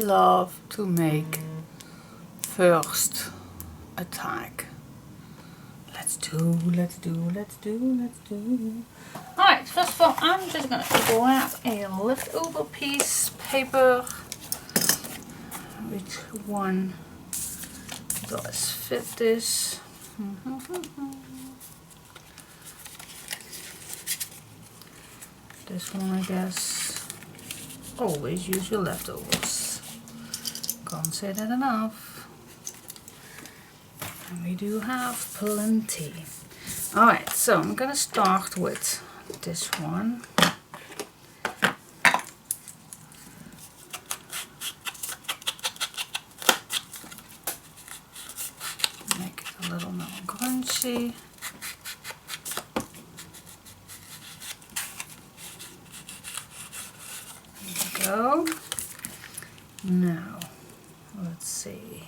love to make first a tag. Let's do. Alright, first of all, I'm just going to grab a leftover piece paper. Which one does fit this? This one, I guess. Always use your leftovers. Can't say that enough. And we do have plenty. Alright, so I'm gonna start with this one. Make it a little more crunchy. Go. Now, let's see.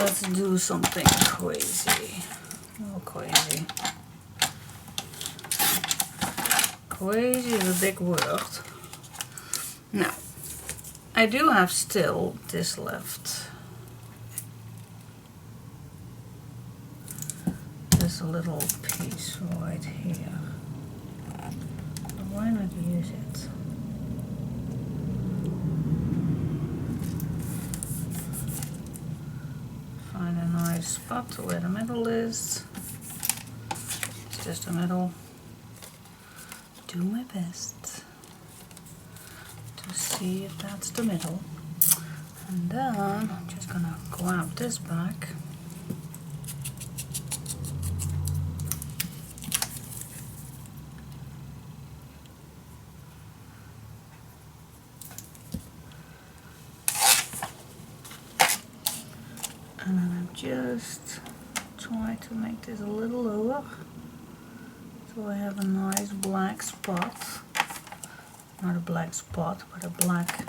Let's do something crazy. Oh, crazy. Crazy is a big word. Now, I do have still this left. This little piece right here. Why not use it? Find a nice spot where the middle is. It's just the middle. Do my best to see if that's the middle. And then I'm just gonna grab this back. And then I'm just trying to make this a little lower, so I have a nice black spot. Not a black spot, but a black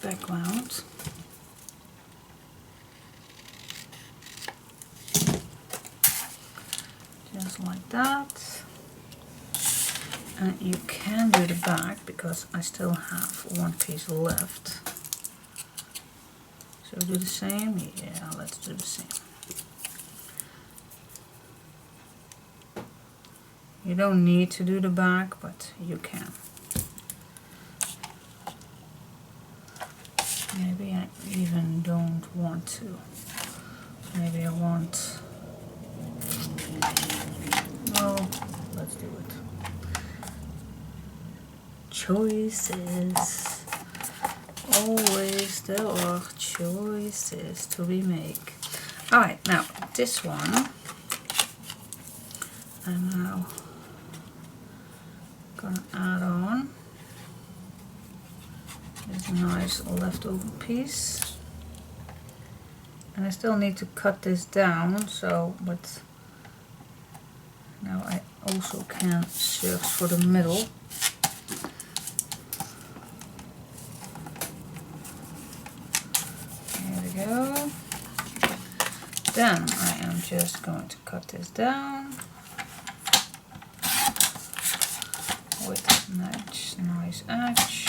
background. Just like that. And you can do the back because I still have one piece left. So do the same? Yeah, let's do the same. You don't need to do the back, but you can. Maybe I even don't want to. Maybe I want... No, let's do it. Choices. Always there are choices to be made. Alright, now this one I'm now gonna add on this nice leftover piece. And I still need to cut this down, so but now I also can search for the middle. Go. Then I am just going to cut this down with a nice edge.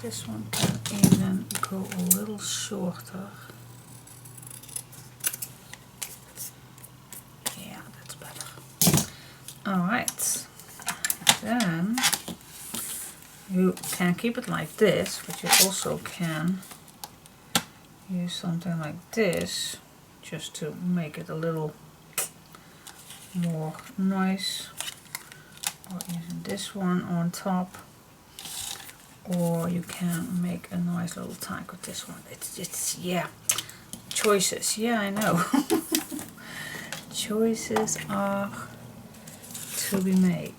This one can even go a little shorter. Alright, then you can keep it like this, but you also can use something like this just to make it a little more nice, or using this one on top, or you can make a nice little tag with this one. It's yeah, choices. Yeah, I know. Choices are to be made.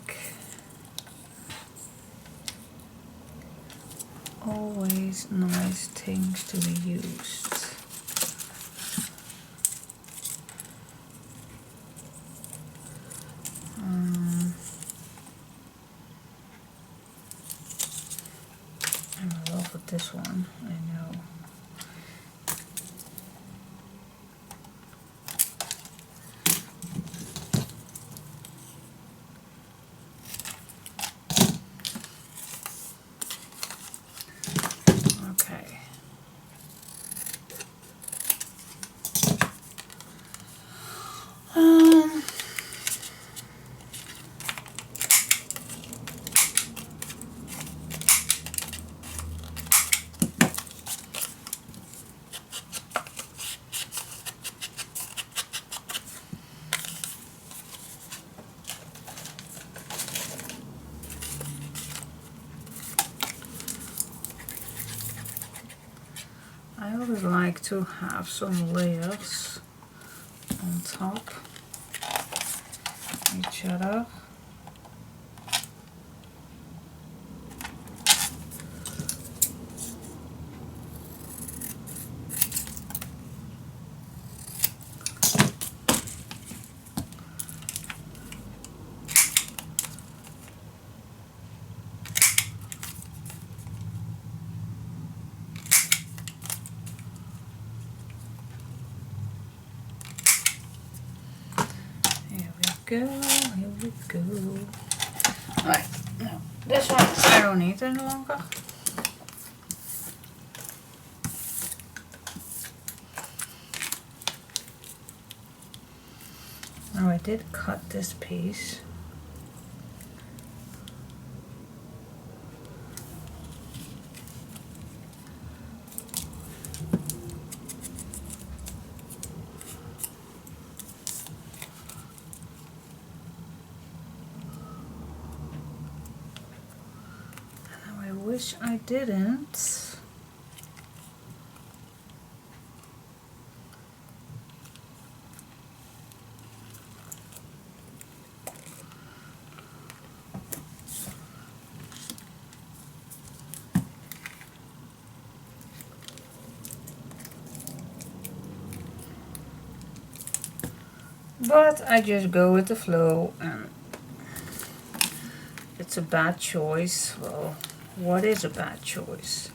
Always nice things to be used. this one, I know. Okay. I always like to have some layers on top each other. Here we go. Alright, now this one I don't need any longer. Now I did cut this piece. I wish I didn't. But I just go with the flow, and it's a bad choice. Well, what is a bad choice?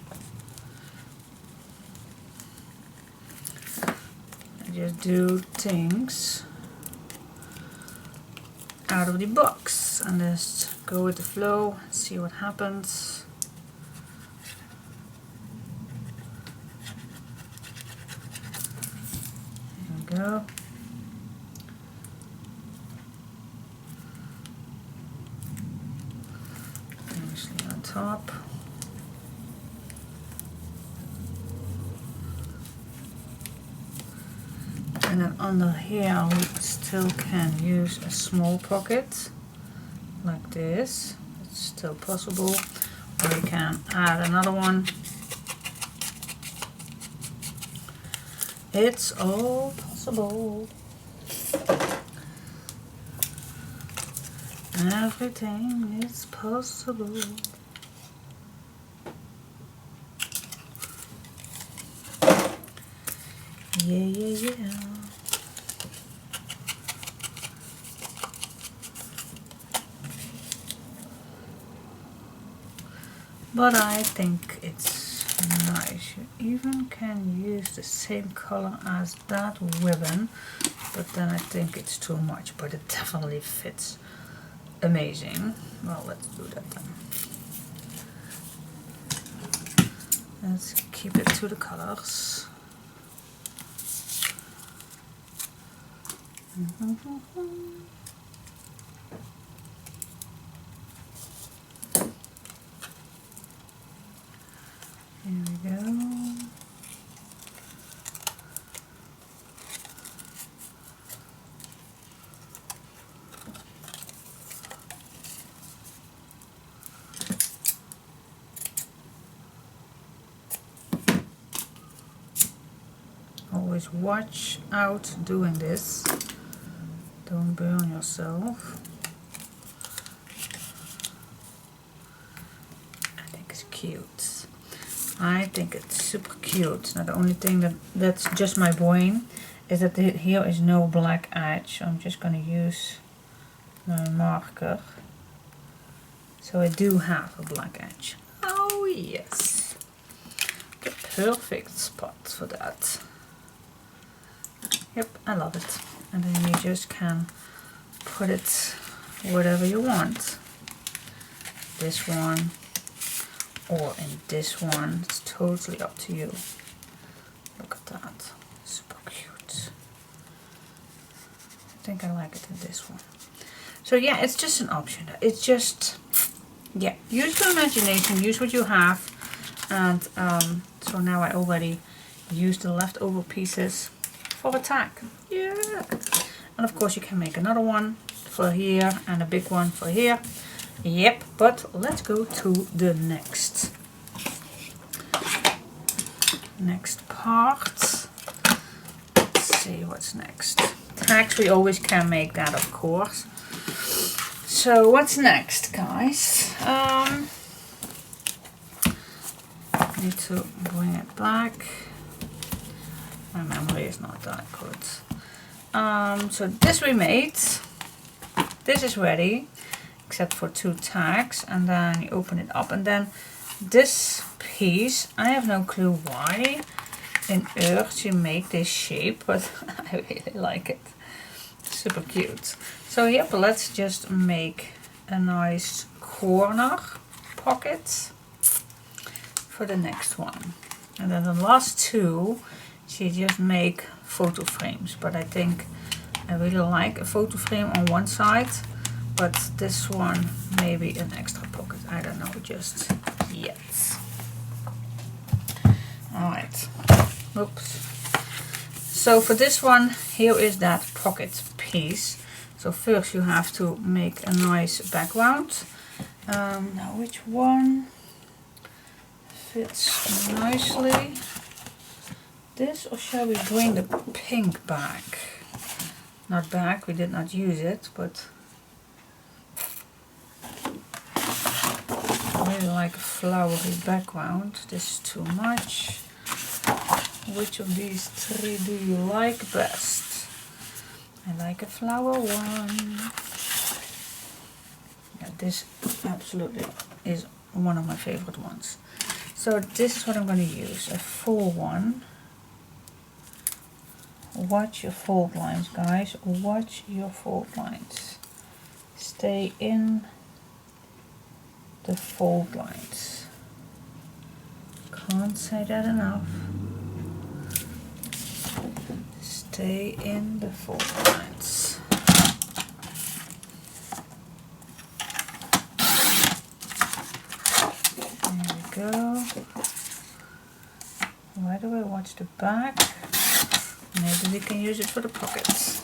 I just do things out of the box and just go with the flow, see what happens. There we go. Nicely on top. And then under here we still can use a small pocket like this. It's still possible. Or you can add another one. It's all possible. Everything is possible. Yeah, yeah, yeah. But I think it's nice. You even can use the same color as that ribbon, but then I think it's too much, but it definitely fits amazing. Well, let's do that then. Let's keep it to the colors. Here we go. Always watch out doing this. Don't burn yourself. I think it's cute. I think it's super cute. Now the only thing that's just my brain is that here is no black edge. So I'm just going to use my marker. So I do have a black edge. Oh yes. perfect spot for that. Yep, I love it. And then you just can put it whatever you want. This one or in this one, it's totally up to you. Look at that, super cute. I think I like it in this one. So yeah, it's just an option. It's just, yeah, use your imagination, use what you have. And so now I already used the leftover pieces for a tag. Yeah. And of course you can make another one for here and a big one for here. Yep, but let's go to the next part. Let's see what's next. Tags, we always can make that, of course. So what's next, guys? Need to bring it back. My memory is not that good. So this we made. This is ready, except for 2 tags, and then you open it up, and then this piece, I have no clue why in Earth you make this shape, but I really like it. Super cute. So yep, let's just make a nice corner pocket for the next one. And then the last 2, you just make photo frames, but I think I really like a photo frame on one side, but this one maybe an extra pocket. I don't know just yet. Alright, oops. So for this one, here is that pocket piece. So first you have to make a nice background. Now which one fits nicely? This, or shall we bring the pink back? Not back, we did not use it, but I really like a flowery background. This is too much. Which of these 3 do you like best? I like a flower one. Yeah, this absolutely is one of my favorite ones. So this is what I'm going to use, a full one. Watch your fold lines, guys. Watch your fold lines. Stay in the fold lines. Can't say that enough. Stay in the fold lines. There we go. Why do I watch the back? Maybe we can use it for the pockets,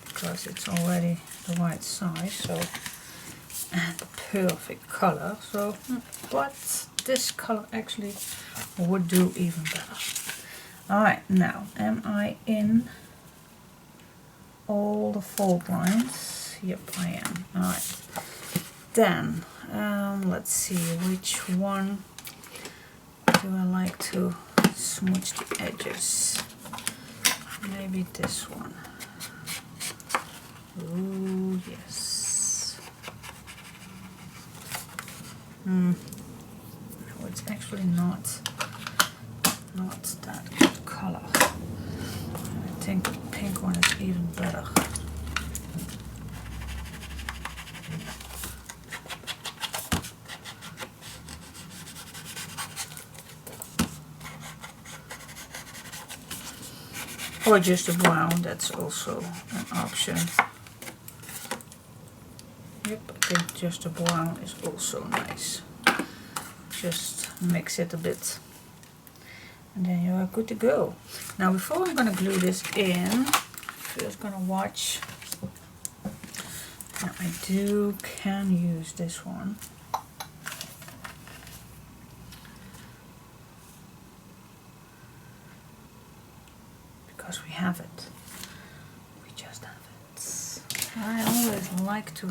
because it's already the right size, so, and the perfect color. So, but this color actually would do even better. Alright, now, am I in all the fold lines? Yep, I am. Alright, then, let's see, which one do I like to smooch the edges? Maybe this one. Ooh, yes. No, it's actually not that good color. I think the pink one is even better. Or just a brown, that's also an option. Yep, I think just a brown is also nice. Just mix it a bit. And then you are good to go. Now before I'm going to glue this in, first going to watch. Now I can use this one. Because we have it. We just have it. I always like to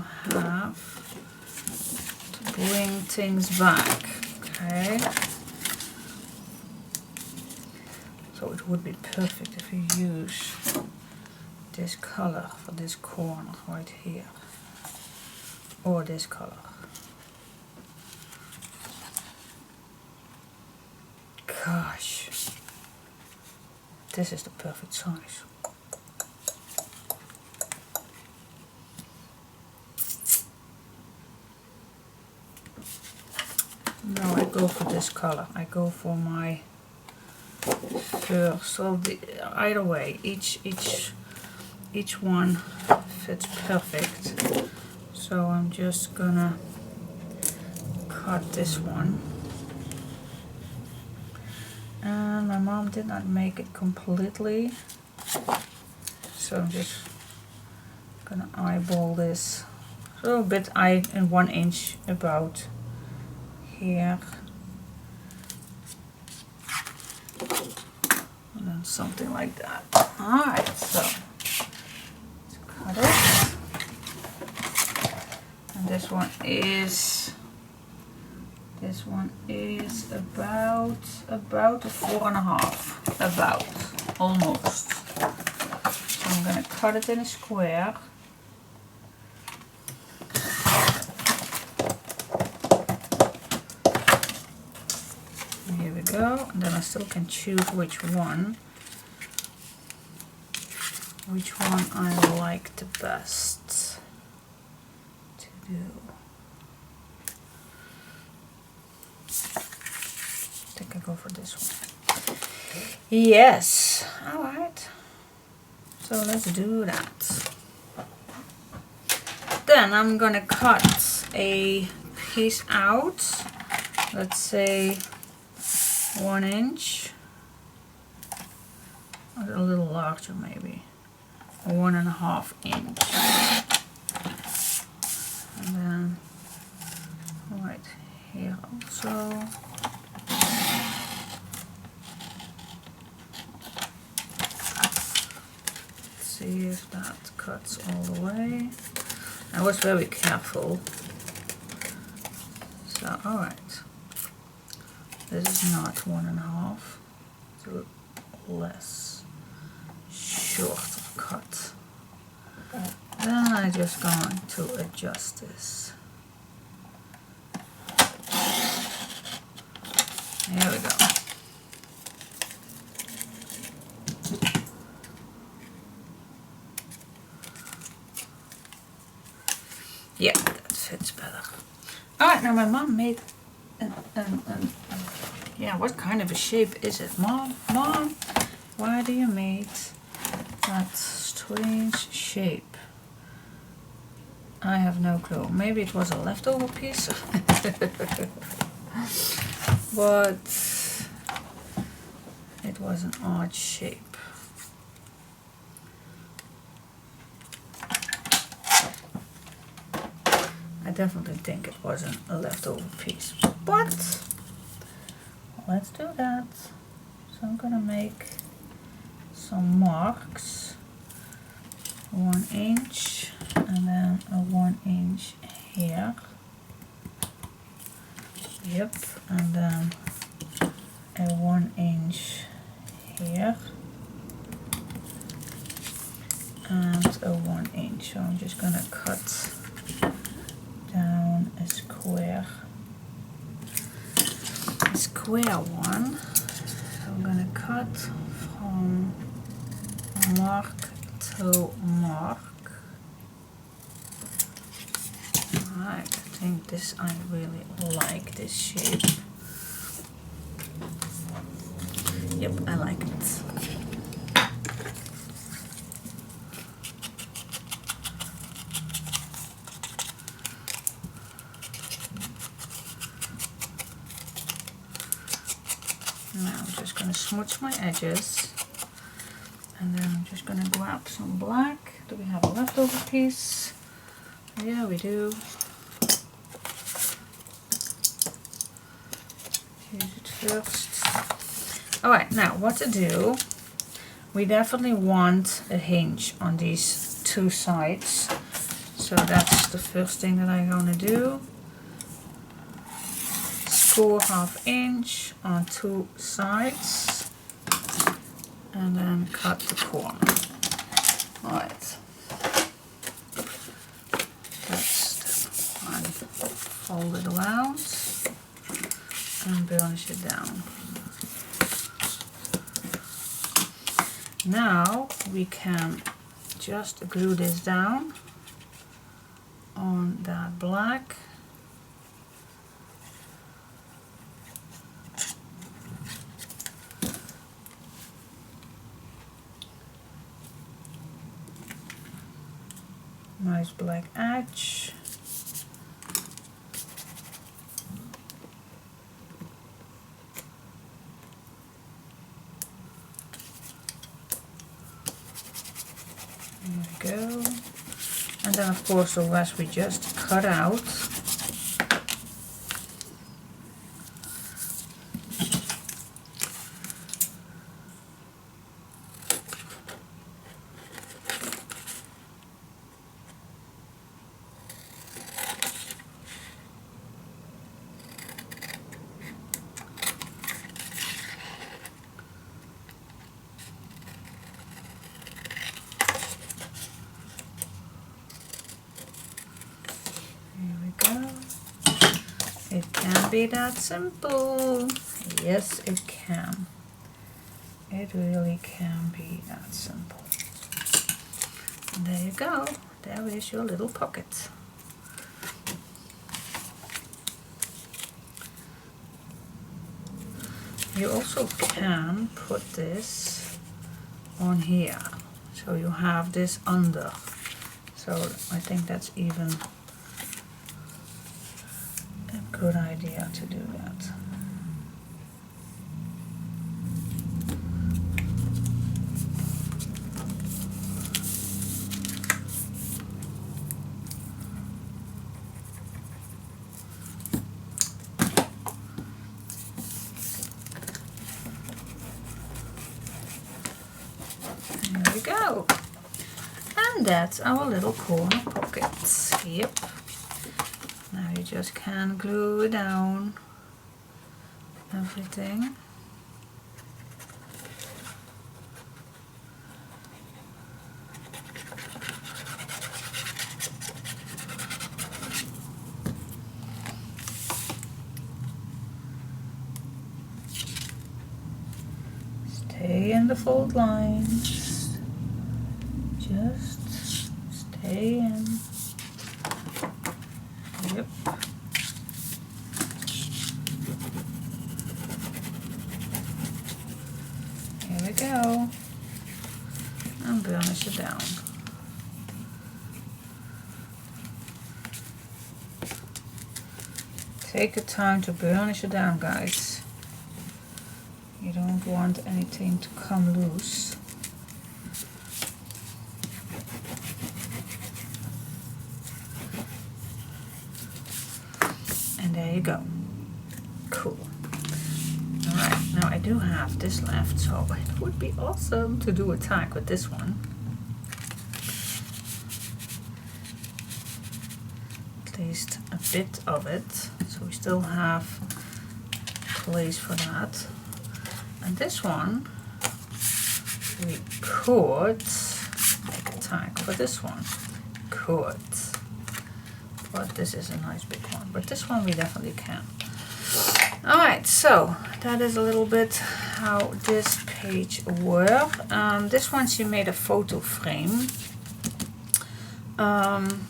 bring things back. Okay. So it would be perfect if you use this color for this corner right here. Or this color. gosh. This is the perfect size. Now I go for this color. I go for my fur. So either way, each one fits perfect. So I'm just gonna cut this one. And my mom did not make it completely, so I'm just gonna eyeball this a little bit, in 1 inch about here, and then something like that. Alright, so let's cut it. And this one is about a 4.5, almost. So I'm gonna cut it in a square. And here we go. And then I still can choose which one I like the best to do. I think I go for this one. Yes. Alright. So let's do that. Then I'm gonna cut a piece out. Let's say 1 inch. Or a little larger maybe. 1.5 inch. And then right here also. See if that cuts all the way. I was very careful. So, alright. This is not 1.5. It's a little less short of cut. Then I'm just going to adjust this. There we go. Yeah, that fits better. Alright, now my mom made yeah, what kind of a shape is it? Mom, why do you make that strange shape? I have no clue. Maybe it was a leftover piece. But it was an odd shape. I definitely think it wasn't a leftover piece, but let's do that. So I'm gonna make some marks, 1 inch, and then a 1 inch here. Yep, and then a 1 inch here, and a 1 inch. So I'm just gonna cut down a square one. So I'm gonna cut from mark to mark. Alright, I think this, I really like this shape. Yep, I like it. Now I'm just going to smudge my edges, and then I'm just going to grab some black. Do we have a leftover piece? Yeah, we do. Use it first. Alright, now what to do? We definitely want a hinge on these two sides. So that's the first thing that I'm going to do. Score 1/2 inch on 2 sides, and then cut the corner. Alright, that's the one. Fold it around and burnish it down. Now we can just glue this down on that black. Nice black edge. There we go. And then of course the rest we just cut out. It can be that simple. Yes, it can. It really can be that simple. And there you go. There is your little pocket. You also can put this on here. So you have this under. So I think that's even a good idea to do that. There we go. And that's our little corner pockets. Yep. Now you just can glue down everything. Stay in the fold lines. Just stay in. Yep. Here we go. And burnish it down. Take your time to burnish it down, guys. You don't want anything to come loose. And there you go. Cool. Alright, now I do have this left, so it would be awesome to do a tag with this one. At least a bit of it, so we still have place for that. And this one, we could make a tag for this one. Could. But this is a nice big one. But this one we definitely can. Alright, so that is a little bit how this page works. This one she made a photo frame. And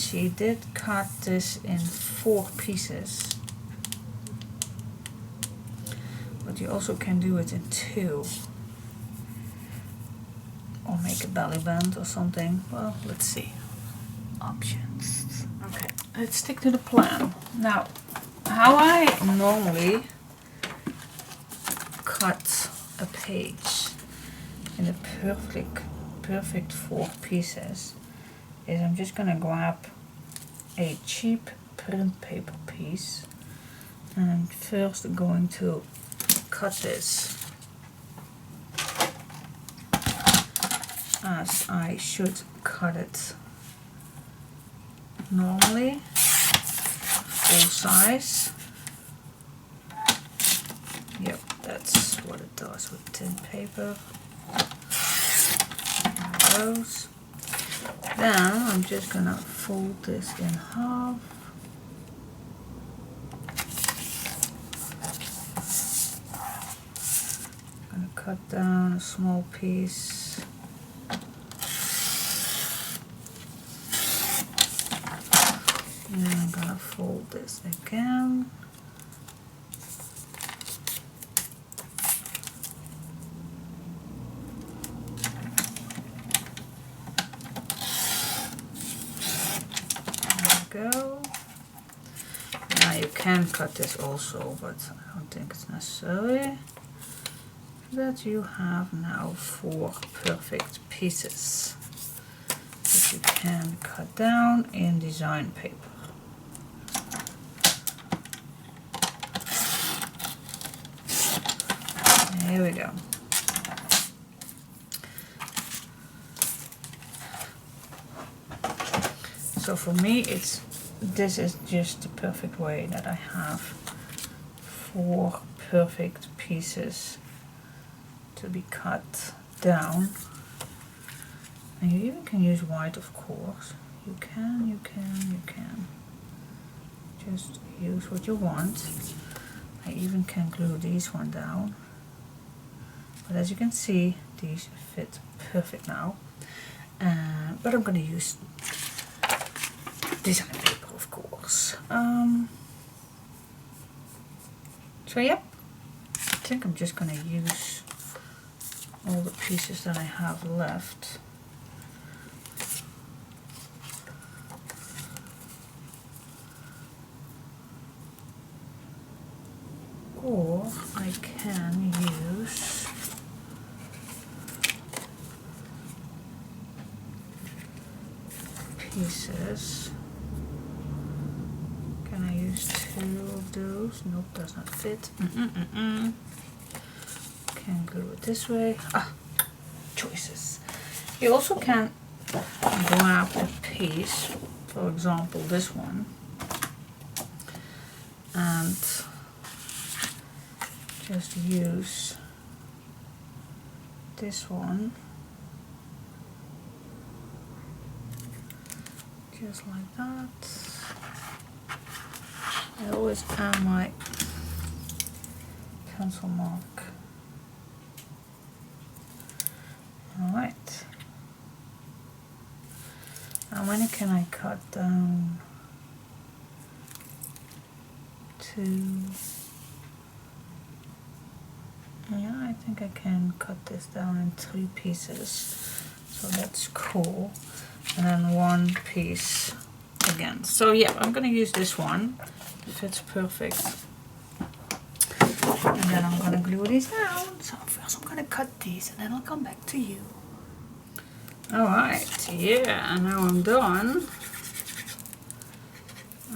she did cut this in 4 pieces. But you also can do it in 2. Or make a belly band or something. Well, let's see. Options. Okay, let's stick to the plan. Now, how I normally cut a page in the perfect 4 pieces is I'm just gonna grab a cheap print paper piece and I'm first going to cut this as I should cut it normally, full size. Yep, that's what it does with tin paper. There it goes. Then I'm just gonna fold this in half. cut down a small piece. And I'm gonna fold this again. There we go. Now you can cut this also, but I don't think it's necessary. That you have now 4 perfect pieces that you can cut down in design paper. Here we go. So for me, this is just the perfect way that I have 4 perfect pieces to be cut down. And you even can use white, of course. You can. Just use what you want. I even can glue these one down. But as you can see, these fit perfect now. But I'm going to use design paper, of course. So yep, I think I'm just going to use all the pieces that I have left. Or I can use pieces. Can I use 2 of those? Nope, does not fit. Can glue it this way. Choices. You also can grab a piece, for example this one, and just use this one just like that. I always add my pencil mark. Alright. How many can I cut down? 2. Yeah, I think I can cut this down in 3 pieces. So that's cool. And then 1 piece again. So yeah, I'm gonna use this one. It fits perfect. And then I'm gonna glue these down. So first I'm gonna cut these and then I'll come back to you. Alright, yeah, and now I'm done.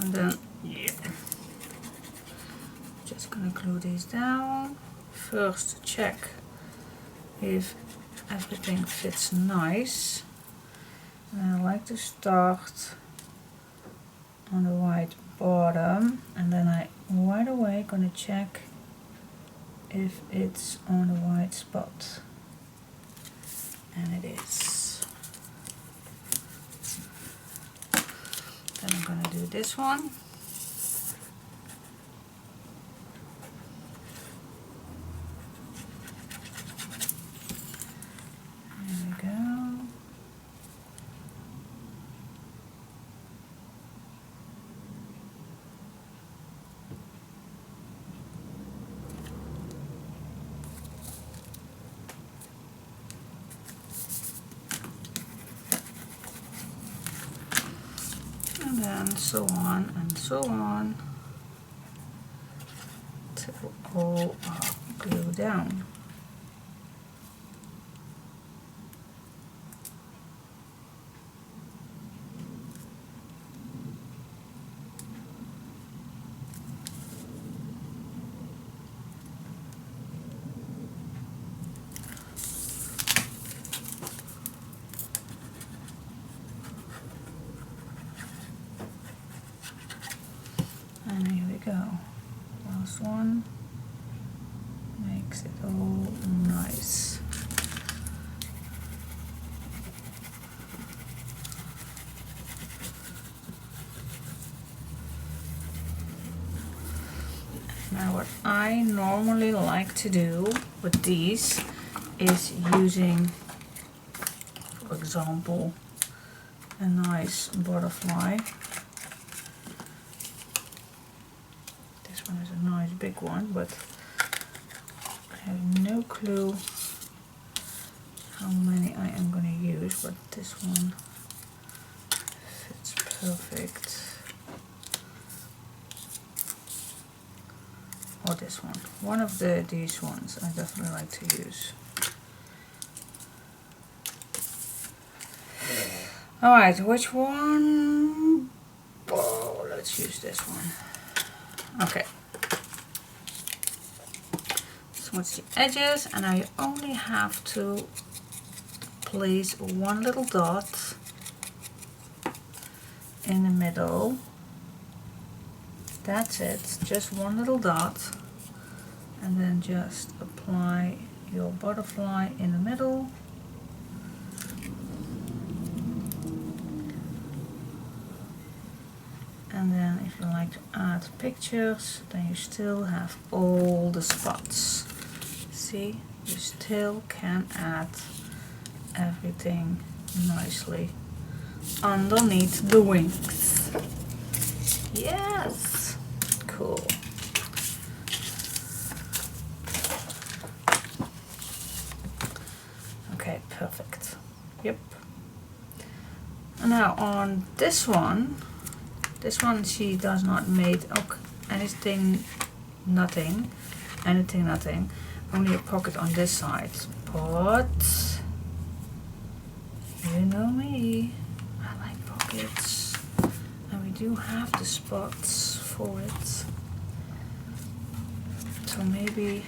And then, yeah. Just gonna glue these down. First check if everything fits nice. And I like to start on the white bottom, and then I right away gonna check if it's on the white spot, and it is. Then I'm gonna do this one. There we go. And then so on and so on till all are glued down. And here we go. Last one makes it all nice. Now what I normally like to do with these is using, for example, a nice butterfly. This one is a nice big one, but I have no clue how many I am going to use, but this one fits perfect. Or this one. One of these ones I definitely like to use. Alright, which one? Oh, let's use this one. Okay. Smudge the edges, and I only have to place one little dot in the middle. That's it, just one little dot, and then just apply your butterfly in the middle. And then if you like to add pictures, then you still have all the spots. See, you still can add everything nicely underneath the wings. Yes! Cool. Okay, perfect. Yep. And now on this one she does not make anything, nothing. Only a pocket on this side. But you know me, I like pockets. And we do have the spots for it. So maybe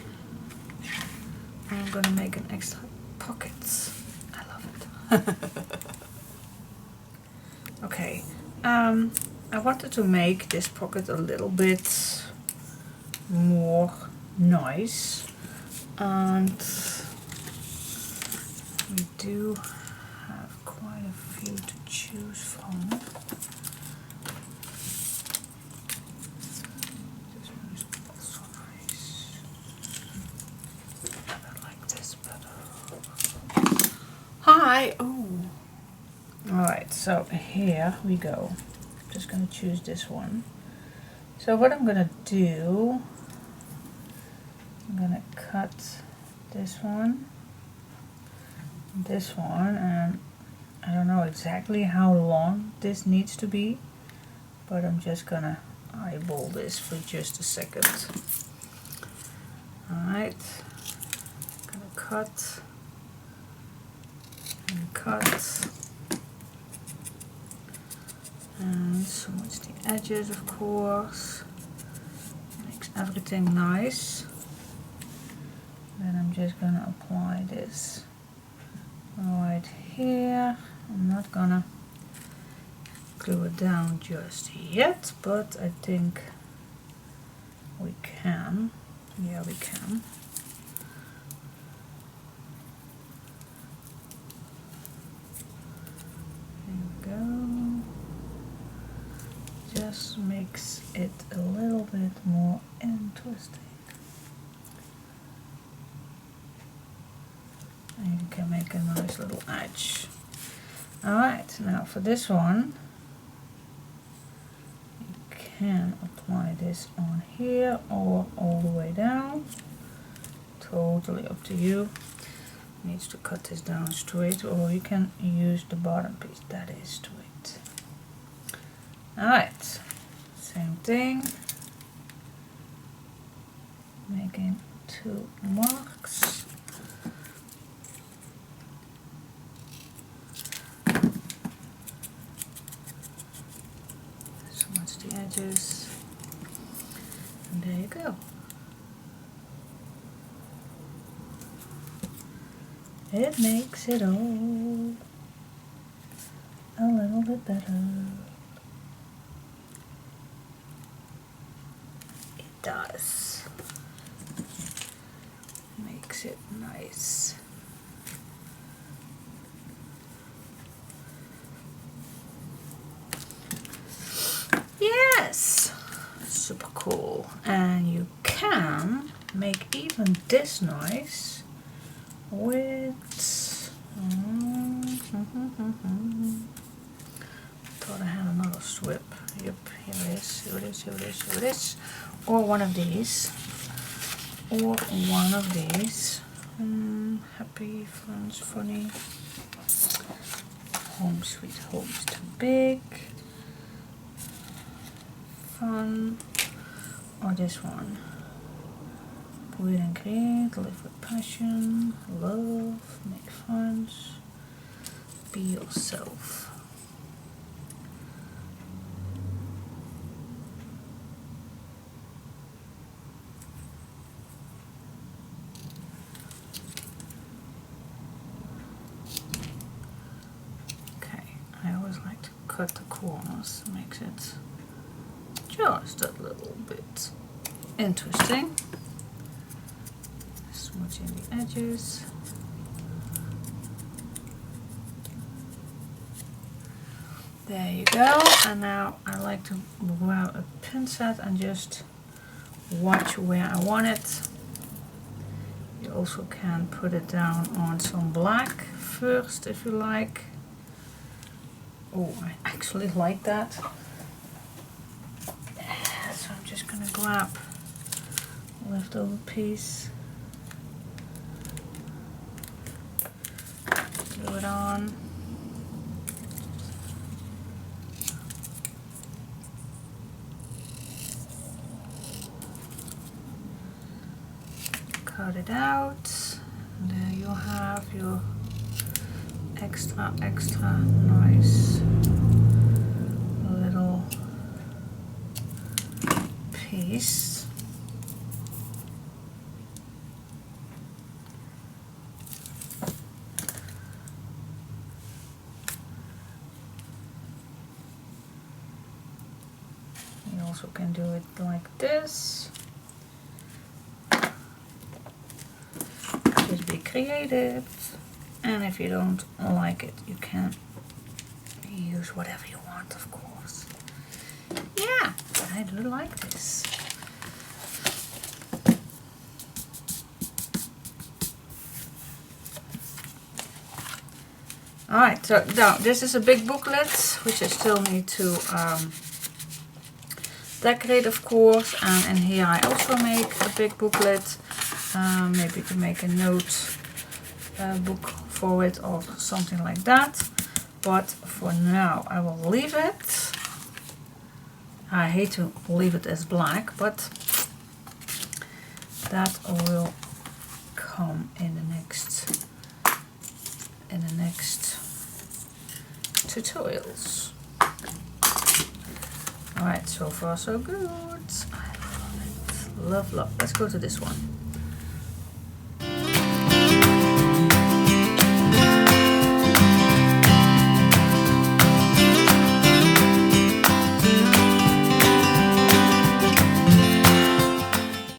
I'm gonna make an extra pocket. I love it. Okay. I wanted to make this pocket a little bit more nice, and we do have quite a few to choose from. This one is also nice. I like this better. Hi! Oh! Alright, so here we go. I'm just going to choose this one. So what I'm going to do, I'm going to cut this one, and I don't know exactly how long this needs to be, but I'm just going to eyeball this for just a second. Alright, I'm going to cut and cut. And smudge the edges, of course. Makes everything nice. Then I'm just gonna apply this right here. I'm not gonna glue it down just yet, but I think we can. Yeah, we can. There we go. Just makes it a little bit more interesting. And you can make a nice little edge. Alright, now for this one, you can apply this on here or all the way down. Totally up to you. Needs to cut this down straight, or you can use the bottom piece that is straight. Alright, same thing, making 2 marks. Smudge the edges, and there you go. It makes it all a little bit better. Does makes it nice. Yes, super cool. And you can make even this nice width. Thought I had another strip. Yep, here it is, here it is, here it is, here it is. Or one of these. Or one of these. Happy, friends, funny. Home sweet home's too big. Fun. Or this one. Breathe and create, live with passion, love, make friends, be yourself. Okay, I always like to cut the corners, makes it just a little bit interesting. Smooching the edges. There you go. And now I like to grab a pin set and just watch where I want it. You also can put it down on some black first if you like. Oh, I actually like that. So I'm just gonna grab a leftover piece. Glue it on. Cut it out. And there you have your extra nice little piece. You also can do it like this. Just be creative, and if you don't like it, you can use whatever you want, of course. Yeah, I do like this. Alright, so now this is a big booklet, which I still need to decorate, of course, and in here I also make a big booklet, maybe to make a note book for it or something like that. But for now I will leave it. I hate to leave it as black, but that will come in the next tutorials. Alright, so far so good. I love it. Love, love. Let's go to this one.